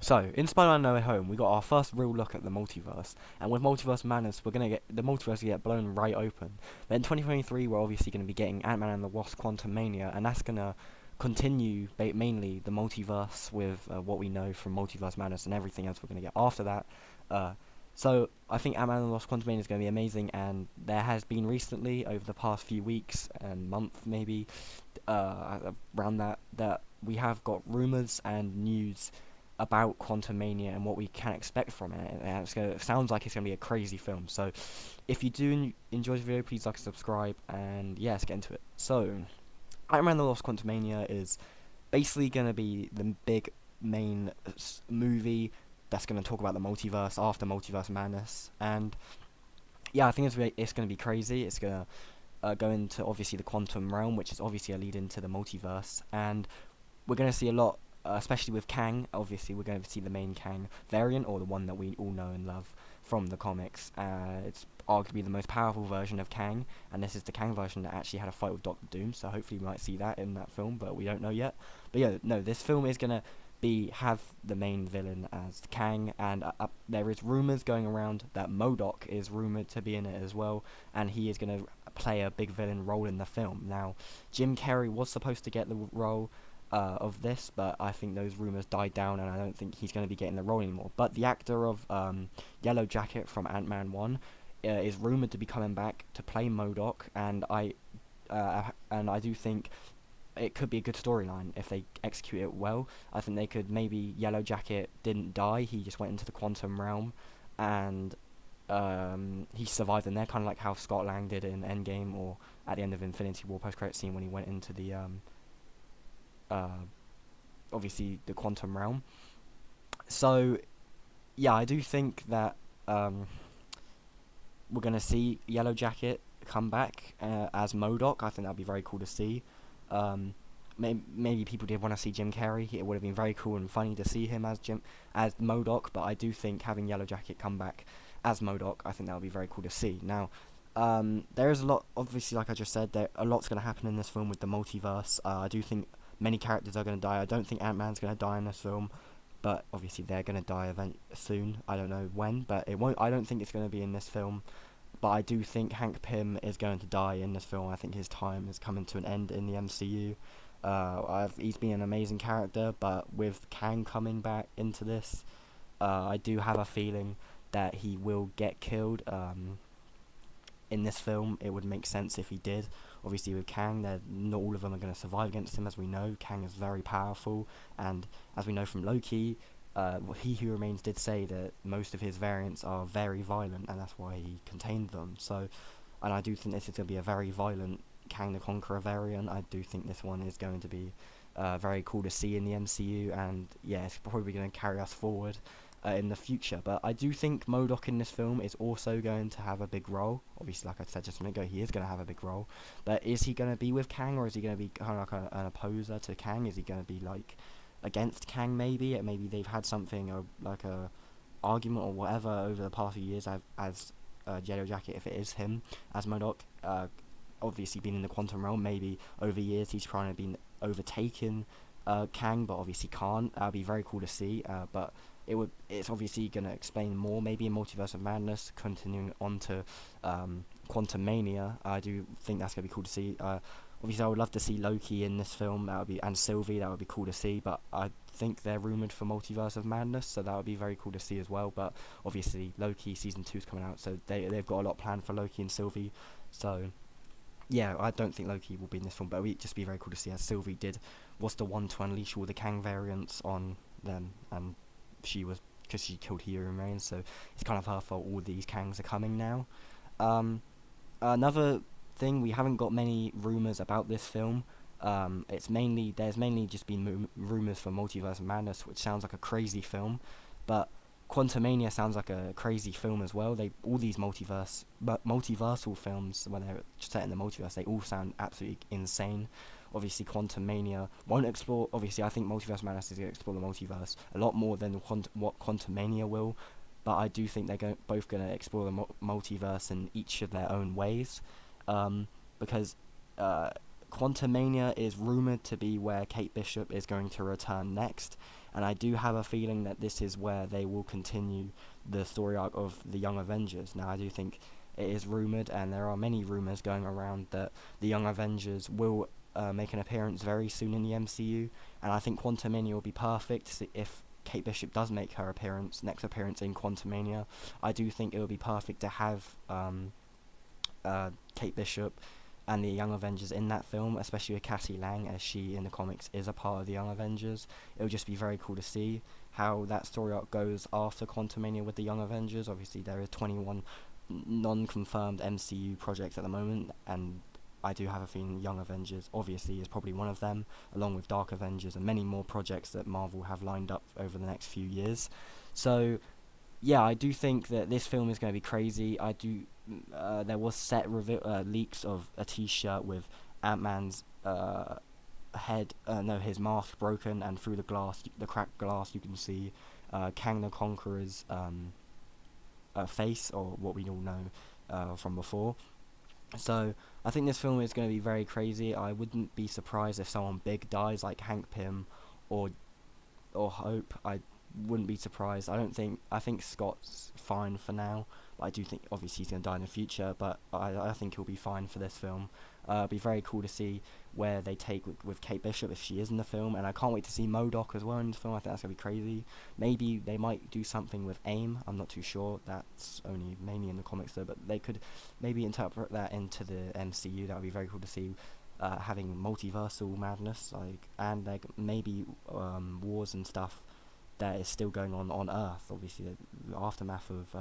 So, in Spider-Man No Way Home, we got our first real look at the multiverse, and with Multiverse Madness, we're gonna get the multiverse to get blown right open. Then in 2023, we're obviously gonna be getting Ant-Man and the Wasp: Quantumania, and that's gonna continue mainly the multiverse with what we know from Multiverse Madness and everything else we're gonna get after that. Uh, so I think Ant-Man and the Wasp: Quantumania is gonna be amazing, and there has been recently over the past few weeks and month maybe around that we have got rumors and news about Quantumania and what we can expect from it. And it sounds like it's going to be a crazy film. So, if you do enjoy the video, please like and subscribe. And yeah, let's get into it. So, Iron Man: The Lost Quantumania is basically going to be the big main movie that's going to talk about the multiverse after Multiverse Madness. And yeah, I think it's going to be crazy. It's going to go into obviously the quantum realm, which is obviously a lead into the multiverse, and we're going to see a lot, especially with Kang. Obviously, we're going to see the main Kang variant, or the one that we all know and love from the comics. It's arguably the most powerful version of Kang, and this is the Kang version that actually had a fight with Doctor Doom. So hopefully, we might see that in that film, but we don't know yet. But yeah, no, this film is going to have the main villain as Kang, and there is rumors going around that MODOK is rumored to be in it as well, and he is going to play a big villain role in the film. Now, Jim Carrey was supposed to get the role of this, but I think those rumors died down, and I don't think he's going to be getting the role anymore. But the actor of Yellow Jacket from Ant-Man 1 is rumored to be coming back to play MODOK, and I do think it could be a good storyline if they execute it well. I think they could, maybe Yellow Jacket didn't die, he just went into the quantum realm, and he survived in there, kind of like how Scott Lang did in Endgame, or at the end of Infinity War post-credit scene when he went into the obviously the quantum realm. So yeah, I do think that we're gonna see Yellow Jacket come back as MODOK. I think that'd be very cool to see. Maybe people did want to see Jim Carrey. It would have been very cool and funny to see him as MODOK. But I do think having Yellow Jacket come back as MODOK, I think that would be very cool to see. Now, there is a lot. Obviously, like I just said, a lot's going to happen in this film with the multiverse. I do think many characters are going to die. I don't think Ant-Man's going to die in this film, but obviously they're going to die soon. I don't know when, but it won't. I don't think it's going to be in this film. But I do think Hank Pym is going to die in this film. I think his time is coming to an end in the MCU. He's been an amazing character, but with Kang coming back into this, I do have a feeling that he will get killed in this film. It would make sense if he did. Obviously with Kang, not all of them are going to survive against him, as we know. Kang is very powerful, and as we know from Loki, He Who Remains did say that most of his variants are very violent, and that's why he contained them. So, and I do think this is going to be a very violent Kang the Conqueror variant. I do think this one is going to be very cool to see in the MCU, and yeah, it's probably going to carry us forward in the future. But I do think MODOK in this film is also going to have a big role. Obviously, like I said just a minute ago, he is going to have a big role. But is he going to be with Kang, or is he going to be kind of like an opposer to Kang? Is he going to be like against Kang? Maybe they've had something like a argument or whatever over the past few years as Yellow Jacket, if it is him as MODOK. Obviously been in the quantum realm, maybe over years he's trying to be overtaken Kang, but obviously can't. That'd be very cool to see, but it's obviously going to explain more maybe in Multiverse of Madness, continuing on to Quantumania. I do think that's going to be cool to see. Obviously I would love to see Loki in this film, and Sylvie, that would be cool to see, but I think they're rumoured for Multiverse of Madness, so that would be very cool to see as well. But obviously Loki season 2 is coming out, so they've got a lot planned for Loki and Sylvie. So yeah, I don't think Loki will be in this film, but it would just be very cool to see, as Sylvie was the one to unleash all the Kang variants on them, and she was, because she killed He Who Remains, so it's kind of her fault all these Kangs are coming now. Another thing, we haven't got many rumours about this film. There's mainly just been rumours for Multiverse of Madness, which sounds like a crazy film, but Quantumania sounds like a crazy film as well. All these multiversal films, when they're set in the multiverse, they all sound absolutely insane. Obviously, Quantumania won't explore. Obviously, I think Multiverse Madness is going to explore the multiverse a lot more than what Quantumania will. But I do think they're both going to explore the multiverse in each of their own ways, because Quantumania is rumoured to be where Kate Bishop is going to return next, and I do have a feeling that this is where they will continue the story arc of the Young Avengers. Now, I do think it is rumoured, and there are many rumours going around, that the Young Avengers will make an appearance very soon in the MCU, and I think Quantumania will be perfect if Kate Bishop does make her next appearance in Quantumania. I do think it would be perfect to have Kate Bishop and the Young Avengers in that film, especially with Cassie Lang, as she in the comics is a part of the Young Avengers. It would just be very cool to see how that story arc goes after Quantumania with the Young Avengers. Obviously, there is 21 non-confirmed MCU projects at the moment, and I do have a feeling Young Avengers obviously is probably one of them, along with Dark Avengers and many more projects that Marvel have lined up over the next few years. So yeah, I do think that this film is going to be crazy. There was leaks of a T-shirt with Ant-Man's his mask broken, and through the cracked glass, you can see Kang the Conqueror's face, or what we all know from before. So I think this film is going to be very crazy. I wouldn't be surprised if someone big dies, like Hank Pym or Hope. I wouldn't be surprised. I think Scott's fine for now, but I do think obviously he's going to die in the future, but I think he'll be fine for this film. It'll be very cool to see where they take with Kate Bishop if she is in the film, and I can't wait to see MODOK as well in this film. I think that's going to be crazy. Maybe they might do something with AIM, I'm not too sure. That's only mainly in the comics though, but they could maybe interpret that into the MCU. That would be very cool to see. Having multiversal madness, and maybe wars and stuff that is still going on Earth. Obviously, the aftermath of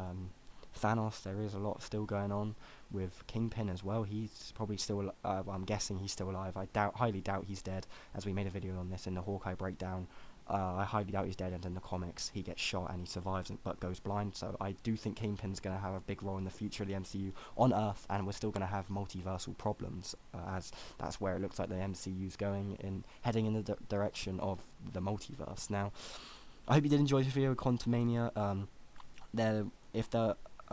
Thanos, there is a lot still going on with Kingpin as well. He's probably still, I'm guessing he's still alive. I highly doubt he's dead, as we made a video on this in the Hawkeye breakdown. I highly doubt he's dead, and in the comics he gets shot and he survives but goes blind. So I do think Kingpin's going to have a big role in the future of the MCU on Earth, and we're still going to have multiversal problems, as that's where it looks like the MCU's heading in the direction of the multiverse. Now, I hope you did enjoy this video with Quantumania.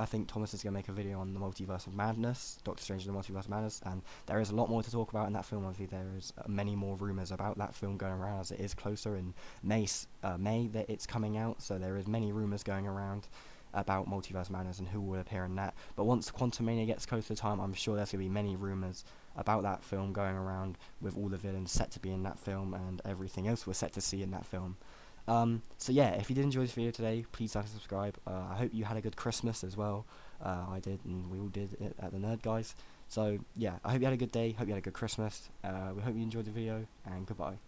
I think Thomas is going to make a video on the Multiverse of Madness, Doctor Strange and the Multiverse of Madness, and there is a lot more to talk about in that film. Obviously, there is many more rumours about that film going around, as it is closer in May that it's coming out, so there is many rumours going around about Multiverse of Madness and who will appear in that. But once Quantumania gets closer to time, I'm sure there's going to be many rumours about that film going around, with all the villains set to be in that film and everything else we're set to see in that film. So yeah, if you did enjoy this video today, please like and subscribe. I hope you had a good Christmas as well. I did, and we all did it at the Nerd Guys. So yeah, I hope you had a good day, hope you had a good Christmas. We hope you enjoyed the video, and goodbye.